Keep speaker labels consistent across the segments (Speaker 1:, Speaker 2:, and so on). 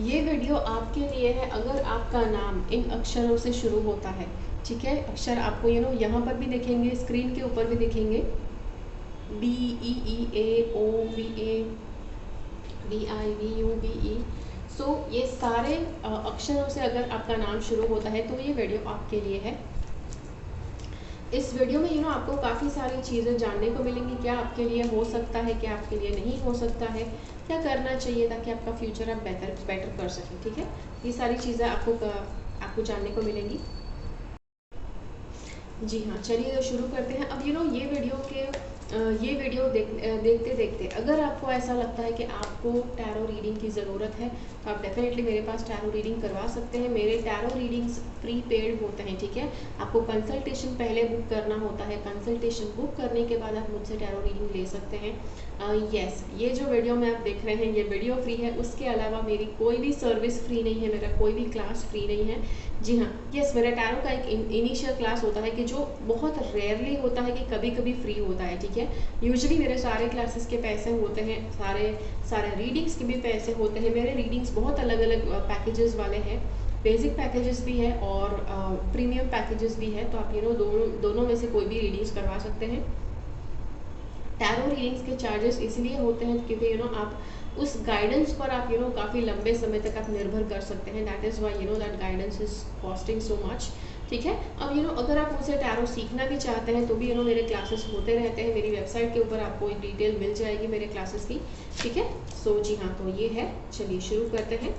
Speaker 1: ये वीडियो आपके लिए है अगर आपका नाम इन अक्षरों से शुरू होता है। ठीक है, अक्षर आपको यहाँ पर भी दिखेंगे, स्क्रीन के ऊपर भी दिखेंगे। B E E A O V A V I V U B E। सो ये सारे अक्षरों से अगर आपका नाम शुरू होता है तो ये वीडियो आपके लिए है। इस वीडियो में आपको काफ़ी सारी चीज़ें जानने को मिलेंगी, क्या आपके लिए हो सकता है, क्या आपके लिए नहीं हो सकता है, क्या करना चाहिए ताकि आपका फ्यूचर आप बेटर कर सकें। ठीक है, ये सारी चीज़ें आपको जानने को मिलेंगी। जी हाँ, चलिए तो शुरू करते हैं। अब ये वीडियो देखते देखते अगर आपको ऐसा लगता है कि आपको टैरो रीडिंग की ज़रूरत है तो आप डेफिनेटली मेरे पास टैरो रीडिंग करवा सकते हैं। मेरे टैरो रीडिंग्स प्री पेड होते हैं। ठीक है, आपको कंसल्टेशन पहले बुक करना होता है। कंसल्टेशन बुक करने के बाद आप मुझसे टैरो रीडिंग ले सकते हैं। यस, ये जो वीडियो में आप देख रहे हैं ये वीडियो फ्री है। उसके अलावा मेरी कोई भी सर्विस फ्री नहीं है, मेरा कोई भी क्लास फ्री नहीं है। जी हाँ, यस, मेरा टैरो का एक इनिशियल क्लास होता है कि जो बहुत रेयरली होता है कि कभी कभी फ्री होता है। ठीक है, यूजुअली मेरे सारे क्लासेस के पैसे होते हैं, सारे रीडिंग्स के भी पैसे होते हैं। मेरे रीडिंग्स बहुत अलग अलग पैकेजेस वाले हैं। बेसिक पैकेजेस भी है और प्रीमियम पैकेजेस भी है। तो आप दोनों में से कोई भी रीडिंग्स करवा सकते हैं। टैरो रीडिंग्स के चार्जेस इसलिए होते हैं क्योंकि आप उस गाइडेंस पर आप काफ़ी लंबे समय तक आप निर्भर कर सकते हैं। That is why that guidance is costing so much. ठीक है, अब अगर आप मुझसे टैरो सीखना भी चाहते हैं तो भी मेरे क्लासेस होते रहते हैं। मेरी वेबसाइट के ऊपर आपको एक डिटेल मिल जाएगी मेरे क्लासेस की। ठीक है, सो जी हाँ, तो ये है। चलिए शुरू करते हैं।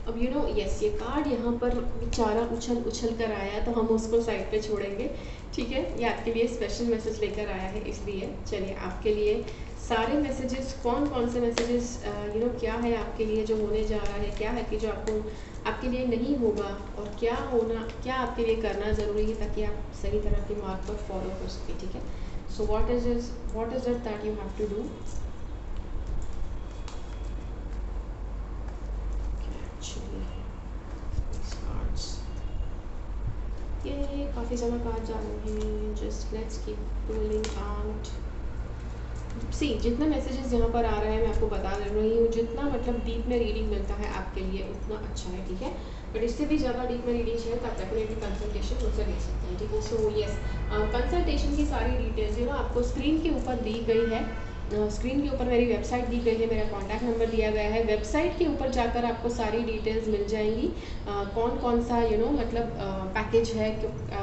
Speaker 1: अब यस, ये कार्ड यहाँ पर बेचारा उछल उछल कर आया तो हम उसको साइड पे छोड़ेंगे। ठीक है, ये आपके लिए स्पेशल मैसेज लेकर आया है इसलिए। चलिए, आपके लिए सारे मैसेजेस, कौन कौन से मैसेजेस क्या है आपके लिए जो होने जा रहा है, क्या है कि जो आपके लिए नहीं होगा, और क्या आपके लिए करना ज़रूरी है ताकि आप सही तरह के मार्ग पर फॉलो कर सकें। ठीक है, so what is it that you have to do. ये काफ़ी ज़्यादा कार्ड जा रहे हैं। Just let's keep rolling out. See, जितने मैसेजेस यहाँ पर आ रहे हैं मैं आपको बता दे रही हूँ, जितना मतलब डीप में रीडिंग मिलता है आपके लिए उतना अच्छा है। ठीक है, बट इससे भी ज़्यादा डीप में रीडिंग चाहिए तो आप डेफिनेटली कंसल्टेशन मुझसे ले सकते हैं। ठीक है, सो यस, कंसल्टेशन की सारी डिटेल्स आपको स्क्रीन के ऊपर दी गई है। स्क्रीन के ऊपर मेरी वेबसाइट दी गई है, मेरा कॉन्टैक्ट नंबर दिया गया है। वेबसाइट के ऊपर जाकर आपको सारी डिटेल्स मिल जाएंगी। कौन कौन सा मतलब पैकेज है,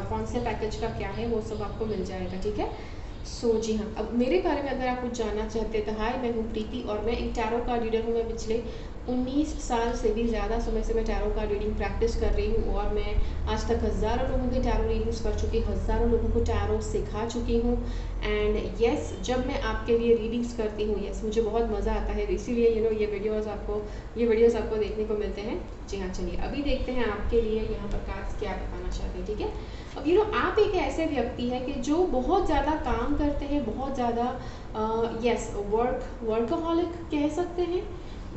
Speaker 1: कौन से पैकेज का क्या है, वो सब आपको मिल जाएगा। ठीक है, सो जी हाँ, अब मेरे बारे में अगर आप कुछ जानना चाहते हैं तो हाय, मैं हूँ प्रीति और मैं एक टैरो कार्ड रीडर हूँ। मैं पिछले 19 साल से भी ज़्यादा समय से मैं टैरो कार्ड रीडिंग प्रैक्टिस कर रही हूँ और मैं आज तक हज़ारों लोगों के टैरो रीडिंग्स कर चुकी, हज़ारों लोगों को टैरो सिखा चुकी हूँ। एंड यस, जब मैं आपके लिए रीडिंग्स करती हूँ, यस, मुझे बहुत मज़ा आता है। इसीलिए ये वीडियोज़ आपको देखने को मिलते हैं। जी हाँ, चलिए अभी देखते हैं आपके लिए यहाँ पर कार्ड्स क्या बताना चाहते हैं। ठीक है, अब आप एक ऐसे व्यक्ति हैं कि जो बहुत ज़्यादा काम करते हैं, बहुत ज़्यादा यस, वर्कaholic कह सकते हैं।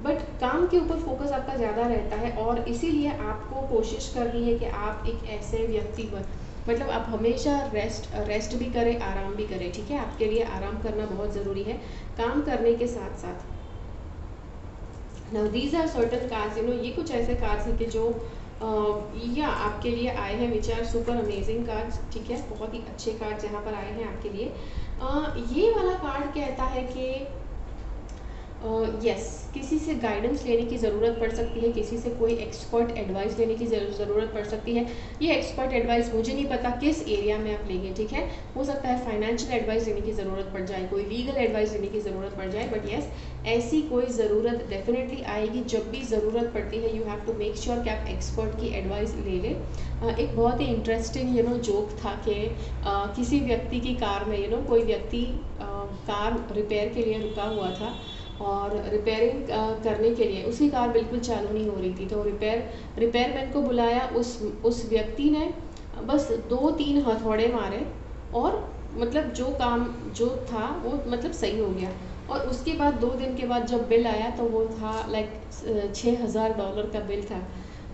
Speaker 1: बट काम के ऊपर फोकस आपका ज़्यादा रहता है और इसीलिए आपको कोशिश करनी है कि आप एक ऐसे व्यक्ति बन, मतलब आप हमेशा रेस्ट भी करें, आराम भी करें। ठीक है, आपके लिए आराम करना बहुत ज़रूरी है काम करने के साथ साथ। Now these are certain cards, ये कुछ ऐसे कार्ड्स हैं कि जो या आपके लिए आए हैं, which are super amazing cards. ठीक है, बहुत ही अच्छे कार्ड्स यहाँ पर आए हैं आपके लिए। ये वाला कार्ड कहता है कि यस, किसी से गाइडेंस लेने की ज़रूरत पड़ सकती है, किसी से कोई एक्सपर्ट एडवाइस लेने की ज़रूरत पड़ सकती है। ये एक्सपर्ट एडवाइस मुझे नहीं पता किस एरिया में आप लेंगे। ठीक है, हो सकता है फाइनेंशियल एडवाइस लेने की ज़रूरत पड़ जाए, कोई लीगल एडवाइस लेने की ज़रूरत पड़ जाए। बट यस, ऐसी कोई ज़रूरत डेफिनेटली आएगी। जब भी ज़रूरत पड़ती है you have to make sure कि आप एक्सपर्ट की एडवाइस ले लें। एक बहुत ही इंटरेस्टिंग जोक था कि किसी व्यक्ति की कार में कोई व्यक्ति कार रिपेयर के लिए रुका हुआ था और रिपेयरिंग करने के लिए उसकी कार बिल्कुल चालू नहीं हो रही थी। तो रिपेयरमैन को बुलाया। उस व्यक्ति ने बस 2-3 हथौड़े मारे और मतलब जो काम जो था वो मतलब सही हो गया। और उसके बाद 2 दिन के बाद जब बिल आया तो वो था लाइक $6,000 का बिल था।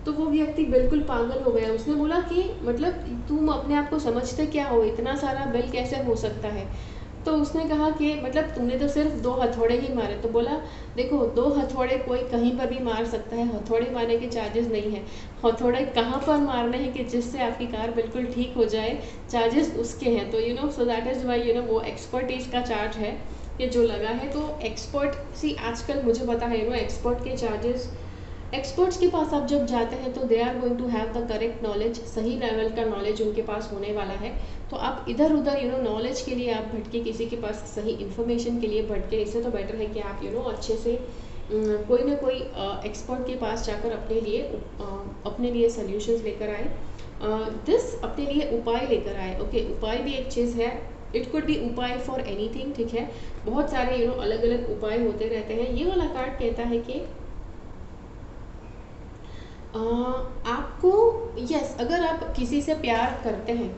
Speaker 1: तो वो व्यक्ति बिल्कुल पागल हो गया। उसने बोला कि मतलब तुम अपने आप को समझते क्या हो, इतना सारा बिल कैसे हो सकता है। तो उसने कहा कि मतलब तुमने तो सिर्फ 2 हथौड़े ही मारे। तो बोला देखो 2 हथौड़े कोई कहीं पर भी मार सकता है, हथौड़े मारने के चार्जेस नहीं है। हथौड़े कहाँ पर मारने हैं कि जिससे आपकी कार बिल्कुल ठीक हो जाए, चार्जेस उसके हैं। तो सो दैट इज़ वाई वो एक्सपर्टीज का चार्ज है ये जो लगा है। तो एक्सपर्ट आजकल मुझे पता है एक्सपर्ट के चार्जेस, एक्सपर्ट्स के पास आप जब जाते हैं तो they are going to have the correct knowledge, सही लेवल का नॉलेज उनके पास होने वाला है। तो आप इधर उधर नॉलेज के लिए आप भटके, किसी के पास सही इन्फॉर्मेशन के लिए भटके, इससे तो बेटर है कि आप अच्छे से कोई ना कोई एक्सपर्ट के पास जाकर अपने लिए सॉल्यूशंस लेकर आए, अपने लिए उपाय लेकर आए। ओके, उपाय भी एक चीज़ है, इट कुड बी उपाय फॉर एनीथिंग, ठीक है। बहुत सारे अलग अलग उपाय होते रहते हैं। ये वाला कार्ड कहता है कि आपको अगर आप किसी से प्यार करते हैं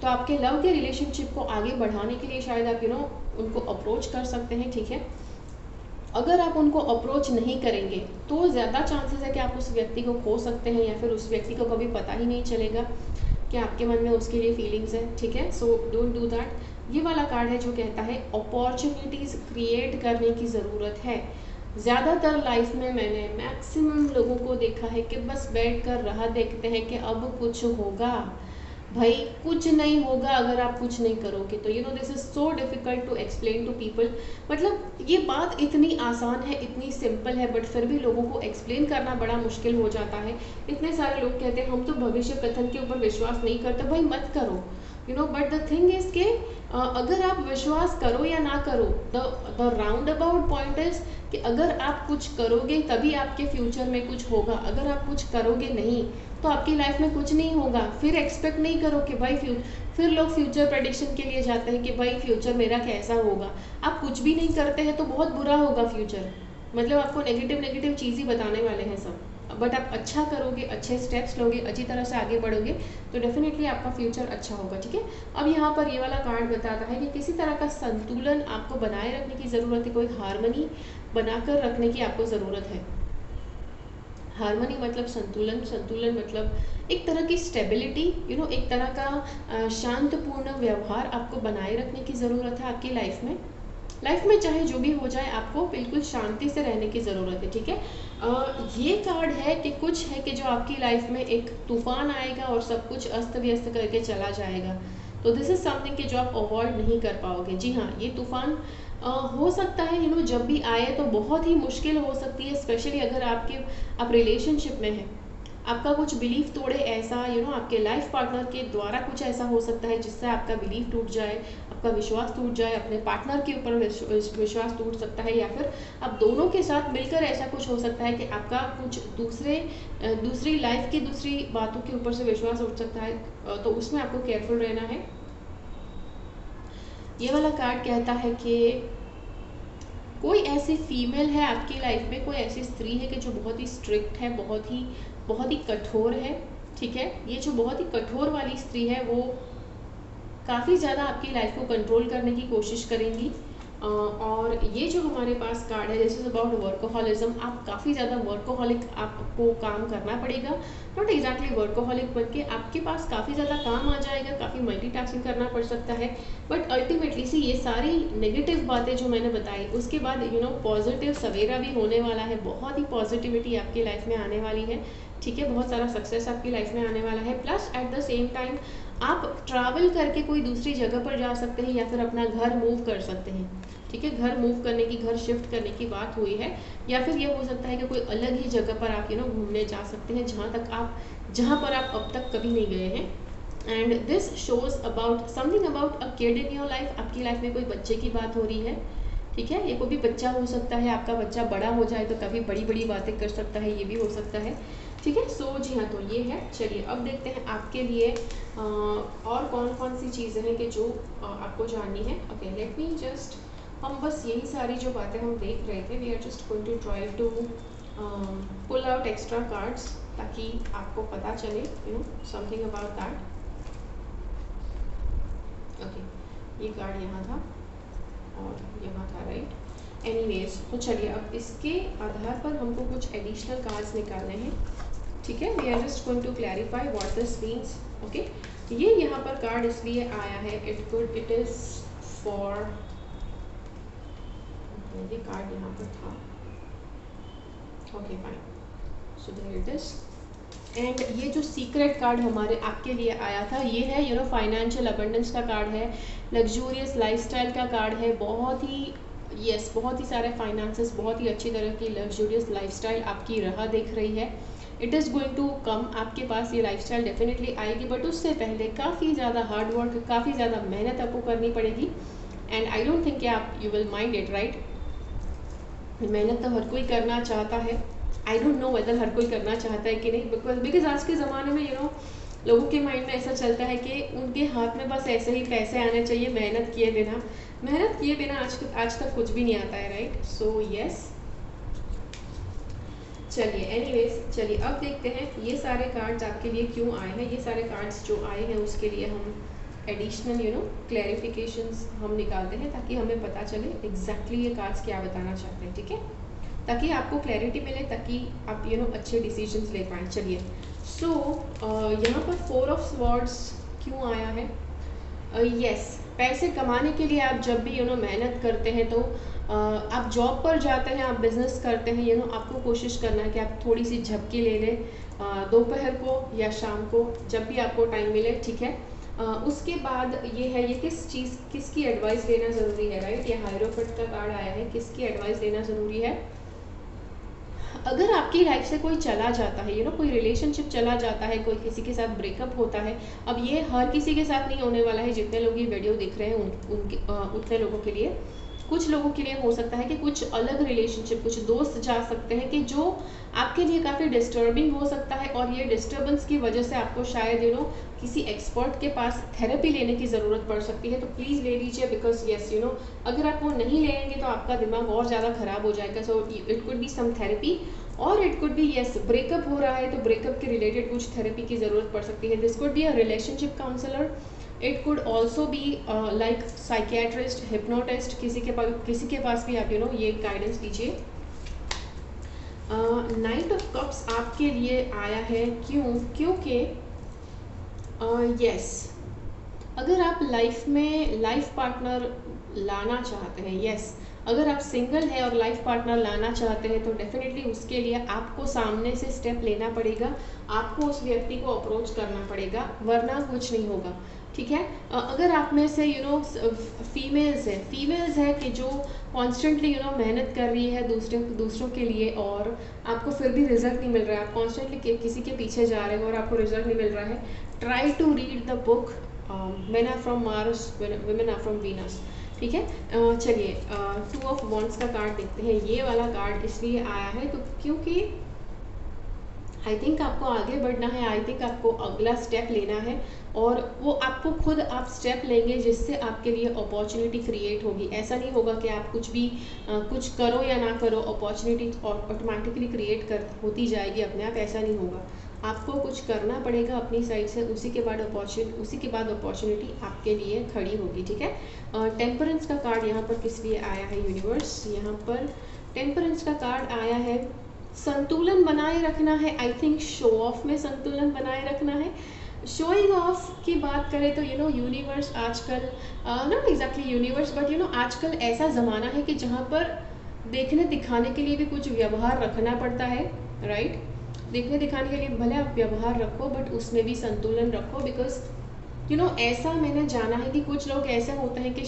Speaker 1: तो आपके लव के रिलेशनशिप को आगे बढ़ाने के लिए शायद आप उनको अप्रोच कर सकते हैं, ठीक है। अगर आप उनको अप्रोच नहीं करेंगे तो ज़्यादा चांसेस है कि आप उस व्यक्ति को खो सकते हैं, या फिर उस व्यक्ति को कभी पता ही नहीं चलेगा कि आपके मन में उसके लिए फीलिंग्स है, ठीक है। So don't do that. ये वाला कार्ड है जो कहता है अपॉर्चुनिटीज़ क्रिएट करने की ज़रूरत है। ज़्यादातर लाइफ में मैंने मैक्सिमम लोगों को देखा है कि बस बैठ कर राह देखते हैं कि अब कुछ होगा। भाई कुछ नहीं होगा अगर आप कुछ नहीं करोगे। तो this is so difficult to explain to people. मतलब ये बात इतनी आसान है, इतनी सिंपल है, बट फिर भी लोगों को एक्सप्लेन करना बड़ा मुश्किल हो जाता है। इतने सारे लोग कहते हैं हम तो भविष्य कथन के ऊपर विश्वास नहीं करते। भाई मत करो, बट द थिंग इज के अगर आप विश्वास करो या ना करो, the round about point is कि अगर आप कुछ करोगे तभी आपके फ्यूचर में कुछ होगा। अगर आप कुछ करोगे नहीं तो आपकी लाइफ में कुछ नहीं होगा। फिर एक्सपेक्ट नहीं करो कि भाई फिर लोग फ्यूचर प्रेडिक्शन के लिए जाते हैं कि भाई फ्यूचर मेरा कैसा होगा। आप कुछ भी नहीं करते हैं तो बहुत बुरा होगा फ्यूचर, मतलब आपको नेगेटिव चीज़ ही बताने वाले हैं सब। बट आप अच्छा करोगे, अच्छे स्टेप्स लोगे, अच्छी तरह से आगे बढ़ोगे तो डेफिनेटली आपका फ्यूचर अच्छा होगा, ठीक है। अब यहाँ पर ये वाला कार्ड बताता है कि किसी तरह का संतुलन आपको बनाए रखने की ज़रूरत है, कोई हार्मनी बनाकर रखने की आपको ज़रूरत है। हार्मनी मतलब संतुलन मतलब एक तरह की स्टेबिलिटी, एक तरह का शांतपूर्ण व्यवहार आपको बनाए रखने की ज़रूरत है आपकी लाइफ में चाहे जो भी हो जाए आपको बिल्कुल शांति से रहने की ज़रूरत है, ठीक है। ये कार्ड है कि कुछ है कि जो आपकी लाइफ में एक तूफान आएगा और सब कुछ अस्त व्यस्त करके चला जाएगा। तो दिस इज़ समथिंग कि जो आप अवॉइड नहीं कर पाओगे। जी हाँ, ये तूफान हो सकता है जब भी आए तो बहुत ही मुश्किल हो सकती है, स्पेशली अगर आप रिलेशनशिप में हैं, आपका कुछ बिलीफ तोड़े ऐसा, आपके लाइफ पार्टनर के द्वारा कुछ ऐसा हो सकता है जिससे आपका बिलीफ टूट जाए, आपका विश्वास टूट जाए, अपने पार्टनर के ऊपर विश्वास टूट सकता है, या फिर आप दोनों के साथ मिलकर ऐसा कुछ हो सकता है कि आपका कुछ दूसरी लाइफ की दूसरी बातों के ऊपर से विश्वास उठ सकता है। तो उसमें आपको केयरफुल रहना है। ये वाला कार्ड कहता है कि कोई ऐसी फीमेल है आपकी लाइफ में, कोई ऐसी स्त्री है कि जो बहुत ही स्ट्रिक्ट है, बहुत ही कठोर है, ठीक है। ये जो बहुत ही कठोर वाली स्त्री है वो काफ़ी ज़्यादा आपकी लाइफ को कंट्रोल करने की कोशिश करेंगी। और ये जो हमारे पास कार्ड है दिस इज़ अबाउट वर्कोहॉलिज्म। आप काफ़ी ज़्यादा वर्कोहॉलिक आपको काम करना पड़ेगा, नॉट एग्जैक्टली वर्कोहॉलिक, बल्कि आपके पास काफ़ी ज़्यादा काम आ जाएगा, काफ़ी मल्टीटास्किंग करना पड़ सकता है। बट अल्टीमेटली ये सारी नेगेटिव बातें जो मैंने बताई उसके बाद पॉजिटिव सवेरा भी होने वाला है, बहुत ही पॉजिटिविटी आपकी लाइफ में आने वाली है, ठीक है। बहुत सारा सक्सेस आपकी लाइफ में आने वाला है। Plus at the same time आप ट्रैवल करके कोई दूसरी जगह पर जा सकते हैं, या फिर अपना घर मूव कर सकते हैं, ठीक है। घर मूव करने की, घर शिफ्ट करने की बात हुई है, या फिर ये हो सकता है कि कोई अलग ही जगह पर आप घूमने जा सकते हैं जहाँ पर आप अब तक कभी नहीं गए हैं। And this shows about something about a kid in your life. आपकी लाइफ में कोई बच्चे की बात हो रही है, ठीक है। ये कोई भी बच्चा हो सकता है, आपका बच्चा बड़ा हो जाए तो काफ़ी बड़ी बड़ी बातें कर सकता है, ये भी हो सकता है, ठीक है। सो जी हाँ, तो ये है। चलिए अब देखते हैं आपके लिए और कौन कौन सी चीज़ें हैं कि जो आपको जाननी है। ओके, लेट मी जस्ट, हम बस यही सारी जो बातें हम देख रहे थे, we are just going to try to pull out extra cards ताकि आपको पता चले समथिंग अबाउट दैट। ओके, ये कार्ड यहाँ था और यहाँ था, राइट। एनीवेज, तो चलिए अब इसके आधार पर हमको कुछ एडिशनल कार्ड्स निकालने हैं, ठीक है। We are just going to clarify what this means. Okay, ये यहाँ पर कार्ड इसलिए आया है, इट इज़ फॉर, ये कार्ड यहाँ पर था, okay fine, so there it is. And ये जो सीक्रेट कार्ड हमारे आपके लिए आया था, ये है यू नो फाइनेंशियल अबंडेंस का कार्ड है, लग्जूरियस लाइफस्टाइल का कार्ड है, बहुत ही बहुत ही सारे फाइनेंसेस, बहुत ही अच्छी तरह की लग्जूरियस लाइफस्टाइल आपकी राह देख रही है। It is going to come, आपके पास ये लाइफस्टाइल डेफिनेटली आएगी, बट उससे पहले काफ़ी ज़्यादा हार्ड वर्क, काफ़ी ज़्यादा मेहनत आपको करनी पड़ेगी। एंड आई डोंट थिंक कि आप you will mind it, right. मेहनत तो हर कोई करना चाहता है, आई डोंट नो वेदर हर कोई करना चाहता है कि नहीं, बिकॉज आज के ज़माने में लोगों के माइंड में ऐसा चलता है कि उनके हाथ में बस ऐसे ही पैसे आने चाहिए, मेहनत किए बिना आज तक कुछ भी नहीं आता है, राइट। सो यस, चलिए एनीवेज, चलिए अब देखते हैं ये सारे कार्ड्स आपके लिए क्यों आए हैं। ये सारे कार्ड्स जो आए हैं उसके लिए हम एडिशनल क्लैरिफिकेशंस हम निकालते हैं, ताकि हमें पता चले एग्जैक्टली ये कार्ड्स क्या बताना चाहते हैं, ठीक है, ताकि आपको क्लैरिटी मिले, ताकि आप अच्छे डिसीजंस ले पाएँ। चलिए, सो यहाँ पर 4 ऑफ स्वॉर्ड्स क्यों आया है? यस, पैसे कमाने के लिए आप जब भी मेहनत करते हैं, तो आप जॉब पर जाते हैं, आप बिजनेस करते हैं, आपको कोशिश करना है कि आप थोड़ी सी झपकी ले लें दोपहर को या शाम को, जब भी आपको टाइम मिले, ठीक है। उसके बाद ये किसकी एडवाइस लेना ज़रूरी है, राइट। ये हायरोफेट का कार्ड आया है, किसकी एडवाइस लेना ज़रूरी है? अगर आपकी लाइफ से कोई चला जाता है, कोई रिलेशनशिप चला जाता है, कोई किसी के साथ ब्रेकअप होता है, अब ये हर किसी के साथ नहीं होने वाला है, जितने लोग ये वीडियो देख रहे हैं उतने लोगों के लिए, कुछ लोगों के लिए हो सकता है कि कुछ अलग रिलेशनशिप, कुछ दोस्त जा सकते हैं कि जो आपके लिए काफ़ी डिस्टर्बिंग हो सकता है, और ये डिस्टर्बेंस की वजह से आपको शायद किसी एक्सपर्ट के पास थेरेपी लेने की ज़रूरत पड़ सकती है। तो प्लीज़ ले लीजिए, बिकॉज यस अगर आप वो नहीं लेंगे तो आपका दिमाग और ज़्यादा ख़राब हो जाएगा। So it could be some therapy, और it could be yes breakup हो रहा है तो ब्रेकअप के रिलेटेड कुछ थेरेपी की ज़रूरत पड़ सकती है। This could be a relationship counsellor, it could also be like psychiatrist, hypnotist, किसी के पास भी आप ये गाइडेंस लीजिए। नाइट ऑफ कप्स आपके लिए आया है क्योंकि यस अगर आप लाइफ में लाइफ पार्टनर लाना चाहते हैं, यस अगर आप सिंगल है और लाइफ पार्टनर लाना चाहते हैं, तो डेफिनेटली उसके लिए आपको सामने से स्टेप लेना पड़ेगा, आपको उस व्यक्ति को अप्रोच करना पड़ेगा, वरना कुछ नहीं होगा, ठीक है। अगर आप में से फीमेल्स है कि जो कॉन्स्टेंटली मेहनत कर रही है दूसरों के लिए, और आपको फिर भी रिजल्ट नहीं मिल रहा है, आप कॉन्स्टेंटली किसी के पीछे जा रहे हो और आपको रिजल्ट नहीं मिल रहा है, try to read the book men are from Mars, women are from Venus, ठीक है। चलिए 2 ऑफ वॉन्ड्स का कार्ड देखते हैं। ये वाला कार्ड इसलिए आया है तो क्योंकि आई थिंक आपको आगे बढ़ना है, आई थिंक आपको अगला स्टेप लेना है, और वो आपको खुद आप स्टेप लेंगे जिससे आपके लिए अपॉर्चुनिटी क्रिएट होगी। ऐसा नहीं होगा कि आप कुछ करो या ना करो, अपॉर्चुनिटी ऑटोमेटिकली क्रिएट होती जाएगी अपने आप, ऐसा नहीं होगा। आपको कुछ करना पड़ेगा अपनी साइड से, उसी के बाद अपॉर्चुनिटी आपके लिए खड़ी होगी, ठीक है। टेम्परेंस का कार्ड यहाँ पर किस लिए आया है यूनिवर्स? यहाँ पर टेम्परेंस का कार्ड आया है, संतुलन बनाए रखना है। आई थिंक शो ऑफ में संतुलन बनाए रखना है। शोइंग ऑफ की बात करें तो यूनिवर्स आजकल, नॉट एग्जैक्टली यूनिवर्स बट आजकल ऐसा ज़माना है कि जहाँ पर देखने दिखाने के लिए भी कुछ व्यवहार रखना पड़ता है, राइट। देखने दिखाने के लिए भले आप व्यवहार रखो, बट उसमें भी संतुलन रखो, बिकॉज ऐसा मैंने जाना है कि कुछ लोग ऐसे होते हैं कि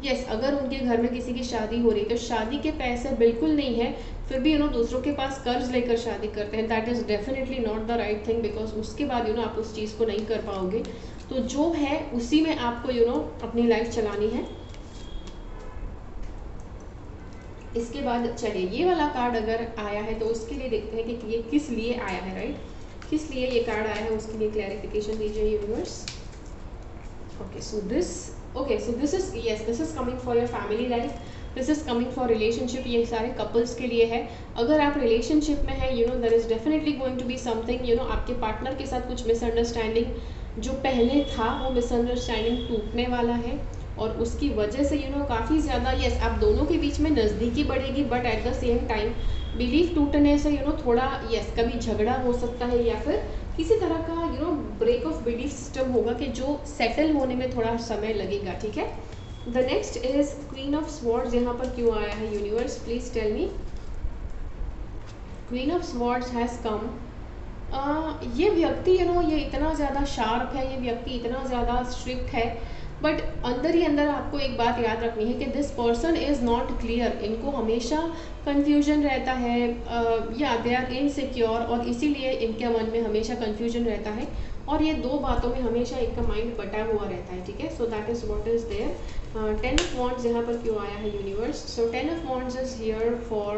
Speaker 1: यस अगर उनके घर में किसी की शादी हो रही है तो शादी के पैसे बिल्कुल नहीं है, फिर भी दूसरों के पास कर्ज लेकर शादी करते हैं। That is definitely not the right thing, because उसके बाद आप उस चीज़ को नहीं कर पाओगे। तो जो है उसी में आपको अपनी लाइफ चलानी है। इसके बाद चलिए ये वाला कार्ड अगर आया है तो उसके लिए देखते हैं कि ये किस लिए आया है, राइट। किस लिए ये कार्ड आया है उसके लिए क्लैरिफिकेशन दीजिए universe. Okay so this is coming for your family life, this is coming for relationship. ये सारे कपल्स के लिए है। अगर आप रिलेशनशिप में है there is definitely going to be something, आपके पार्टनर के साथ कुछ मिसअंडरस्टैंडिंग जो पहले था वो मिसअंडरस्टैंडिंग टूटने वाला है, और उसकी वजह से काफ़ी ज़्यादा यस आप दोनों के बीच में नज़दीकी बढ़ेगी, but at the same time belief टूटने से थोड़ा यस कभी झगड़ा हो सकता है, या फिर किसी तरह का ब्रेक ऑफ बिलीफ सिस्टम होगा कि जो सेटल होने में थोड़ा समय लगेगा, ठीक है। The next is queen of swords. यहाँ पर क्यों आया है universe, please tell me. Queen of swords has come. ये व्यक्ति ये इतना ज़्यादा शार्प है, ये व्यक्ति इतना ज़्यादा स्ट्रिक्ट है, बट अंदर ही अंदर आपको एक बात याद रखनी है कि this person is not clear. इनको हमेशा कन्फ्यूजन रहता है, या दे आर इनसिक्योर, और इसीलिए इनके मन में हमेशा कन्फ्यूजन रहता है, और ये दो बातों में हमेशा इनका माइंड बटा हुआ रहता है, ठीक है। So that is what is there. 10 of wands यहाँ पर क्यों आया है universe. So 10 of wands is here for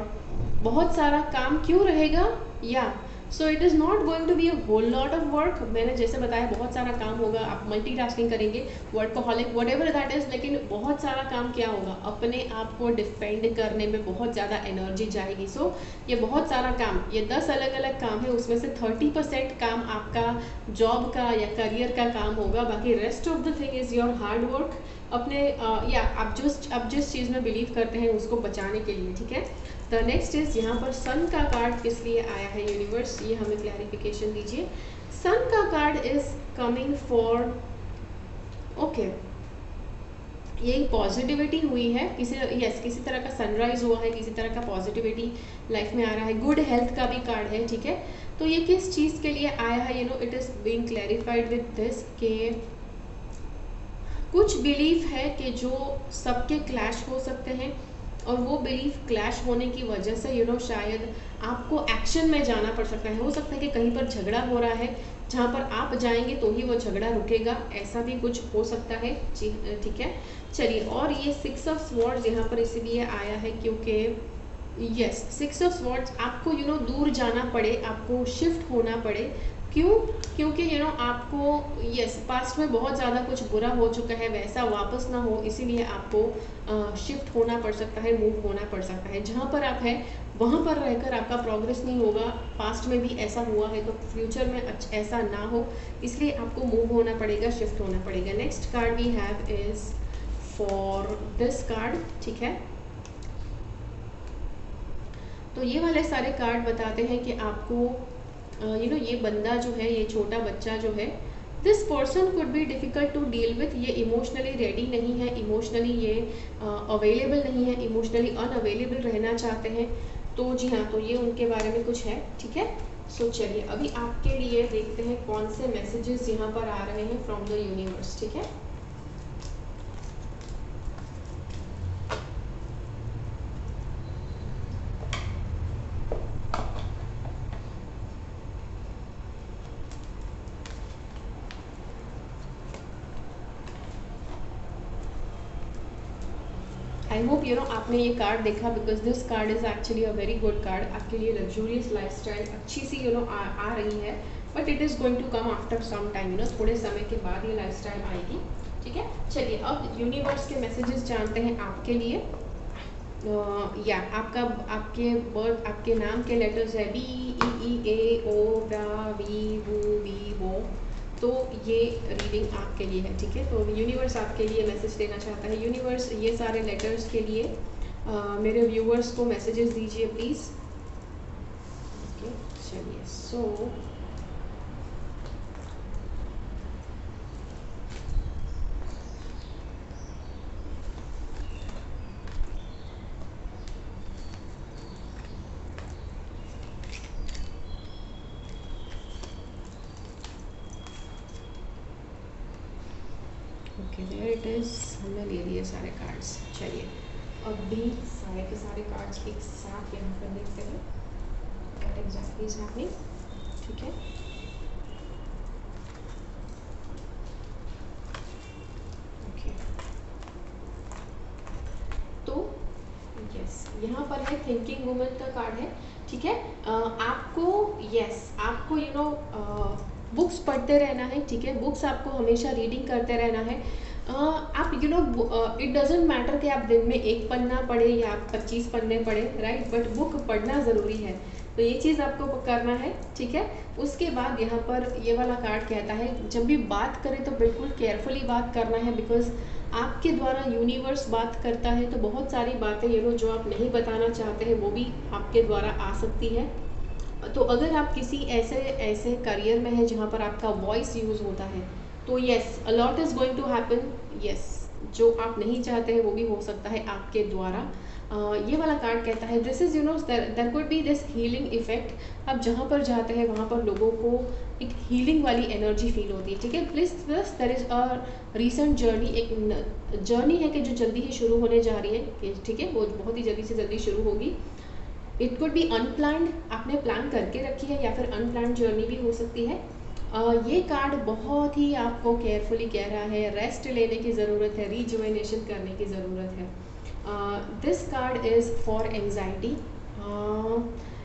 Speaker 1: बहुत सारा काम क्यों रहेगा, या so it is not going to be a whole lot of work. मैंने जैसे बताया बहुत सारा काम होगा, आप मल्टीटास्किंग करेंगे, वर्कहॉलिक व्हाटएवर दैट इज़, लेकिन बहुत सारा काम क्या होगा, अपने आप को डिफेंड करने में बहुत ज़्यादा एनर्जी जाएगी। सो ये बहुत सारा काम, ये 10 अलग अलग काम है, उसमें से 30% काम आपका जॉब का या करियर का काम होगा, बाकी rest of the thing is your hard work, अपने या आप जिस चीज़ में बिलीव करते हैं उसको बचाने के लिए, ठीक है। द नेक्स्ट इज यहाँ पर सन का कार्ड किस लिए आया है यूनिवर्स, ये हमें क्लैरिफिकेशन दीजिए। सन का card is coming for, okay, ये पॉजिटिविटी हुई है, किसी तरह का सनराइज हुआ है, किसी तरह का पॉजिटिविटी लाइफ में आ रहा है, गुड हेल्थ का भी कार्ड है, ठीक है। तो ये किस चीज़ के लिए आया है, it is being clarified with this के कुछ बिलीफ है कि जो सबके क्लैश हो सकते हैं, और वो बिलीफ क्लैश होने की वजह से शायद आपको एक्शन में जाना पड़ सकता है। हो सकता है कि कहीं पर झगड़ा हो रहा है, जहाँ पर आप जाएंगे तो ही वो झगड़ा रुकेगा, ऐसा भी कुछ हो सकता है, जी ठीक है। चलिए, और ये 6 ऑफ स्वॉर्ड्स यहाँ पर इसलिए आया है क्योंकि यस 6 ऑफ स्वॉर्ड्स आपको दूर जाना पड़े, आपको शिफ्ट होना पड़े। क्यों? क्योंकि आपको पास्ट में बहुत ज़्यादा कुछ बुरा हो चुका है, वैसा वापस ना हो, इसीलिए आपको शिफ्ट होना पड़ सकता है, मूव होना पड़ सकता है। जहाँ पर आप हैं वहाँ पर रहकर आपका प्रोग्रेस नहीं होगा, पास्ट में भी ऐसा हुआ है तो फ्यूचर में ऐसा ना हो, इसलिए आपको मूव होना पड़ेगा, शिफ्ट होना पड़ेगा। Next card we have is for this card, ठीक है। तो ये वाले सारे कार्ड बताते हैं कि आपको ये बंदा जो है, ये छोटा बच्चा जो है, this person could be difficult to deal with. ये इमोशनली रेडी नहीं है, इमोशनली ये अवेलेबल नहीं है, इमोशनली अनअवेलेबल रहना चाहते हैं। तो जी हाँ, तो ये उनके बारे में कुछ है, ठीक है। सो चलिए अभी आपके लिए देखते हैं कौन से मैसेजेस यहाँ पर आ रहे हैं फ्रॉम द यूनिवर्स, ठीक है। आई होप आपने ये कार्ड देखा, because this card is actually a very good card. आपके लिए लग्जूरियस लाइफस्टाइल अच्छी सी आ रही है, but it is going to come after some time, थोड़े समय के बाद ये लाइफस्टाइल आएगी, ठीक है। चलिए अब यूनिवर्स के मैसेजेस जानते हैं आपके लिए। या आपके नाम के लेटर्स है BEEAOWVWO, तो ये रीडिंग आपके लिए है, ठीक है। तो यूनिवर्स आपके लिए मैसेज देना चाहता है। यूनिवर्स ये सारे लेटर्स के लिए मेरे व्यूअर्स को मैसेजेस दीजिए प्लीज़। ओके चलिए, so okay there it is, हमने ले लिए सारे कार्ड्स। चलिए अब भी सारे के सारे कार्ड्स एक साथ यहाँ पर देखते हैं व्हाट एग्जैक्टली इज हैपनिंग, ठीक है। ओके तो यस यहाँ पर है थिंकिंग वुमन का कार्ड है, ठीक है। आपको बुक्स पढ़ते रहना है, ठीक है। बुक्स आपको हमेशा रीडिंग करते रहना है। आप इट डजेंट मैटर कि आप दिन में 1 पन्ना पढ़े या आप 25 पन्ने पढ़े, राइट, बट बुक पढ़ना ज़रूरी है, तो ये चीज़ आपको करना है, ठीक है। उसके बाद यहाँ पर ये वाला कार्ड कहता है जब भी बात करें तो बिल्कुल केयरफुली बात करना है, बिकॉज आपके द्वारा यूनिवर्स बात करता है, तो बहुत सारी बातें जो आप नहीं बताना चाहते हैं वो भी आपके द्वारा आ सकती है। तो अगर आप किसी ऐसे करियर में है जहाँ पर आपका वॉइस यूज़ होता है, तो yes a lot is going to happen, yes जो आप नहीं चाहते हैं वो भी हो सकता है आपके द्वारा। ये वाला कार्ड कहता है this is there could be this healing effect. आप जहाँ पर जाते हैं वहाँ पर लोगों को एक हीलिंग वाली एनर्जी फील होती है, ठीक है। Please plus there is a recent journey, एक जर्नी है कि जो जल्दी ही शुरू होने जा रही है, ठीक है, वो बहुत ही जल्दी से जल्दी शुरू होगी। इट कुड बी अनप्लान्ड, आपने प्लान करके रखी है, या फिर अनप्लान्ड जर्नी भी हो सकती है। ये कार्ड बहुत ही आपको केयरफुली कह रहा है रेस्ट लेने की ज़रूरत है, रिजुवेनेशन करने की ज़रूरत है। This card is for anxiety.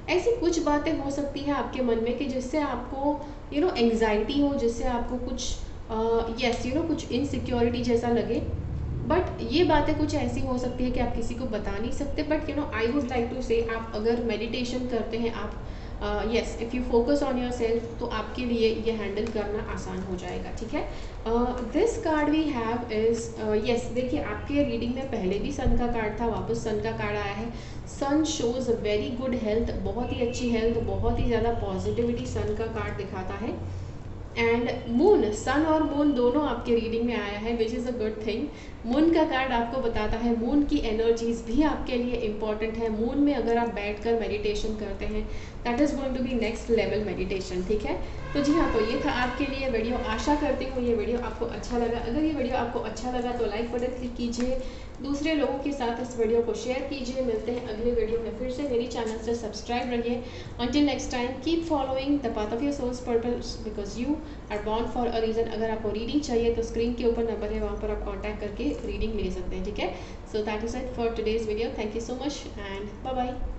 Speaker 1: ऐसी कुछ बातें हो सकती हैं आपके मन में कि जिससे आपको एंजाइटी हो, जिससे आपको कुछ यस कुछ इनसिक्योरिटी जैसा लगे। बट ये बातें कुछ ऐसी हो सकती है कि आप किसी को बता नहीं सकते। But I would like to say, आप अगर मेडिटेशन करते हैं, आप yes if you focus on yourself, तो आपके लिए ये हैंडल करना आसान हो जाएगा, ठीक है। This card we have is yes, देखिए आपके रीडिंग में पहले भी सन का कार्ड था, वापस सन का कार्ड आया है। सन शोज़ वेरी गुड हेल्थ, बहुत ही अच्छी हेल्थ, बहुत ही ज़्यादा पॉजिटिविटी सन का कार्ड दिखाता है। एंड मून, सन और मून दोनों आपके रीडिंग में आया है, which is a good thing. Moon का कार्ड आपको बताता है मून की एनर्जीज भी आपके लिए इम्पॉर्टेंट है। मून में अगर आप बैठकर मेडिटेशन करते हैं, that is going to be next level meditation, ठीक है। तो जी हाँ, तो ये था आपके लिए वीडियो। आशा करती हूँ ये वीडियो आपको अच्छा लगा। अगर ये वीडियो आपको अच्छा लगा तो लाइक बटन क्लिक कीजिए, दूसरे लोगों के साथ इस वीडियो को शेयर कीजिए। मिलते हैं अगले वीडियो में फिर से, मेरी चैनल से सब्सक्राइब रहिए। Until next time, keep following the path of your soul's purpose, because you are born for a reason. अगर आपको रीडिंग चाहिए तो स्क्रीन के ऊपर नंबर है, वहाँ पर आप कॉन्टैक्ट करके रीडिंग ले सकते हैं, ठीक है। So that is it for today's video. Thank you so much and bye bye.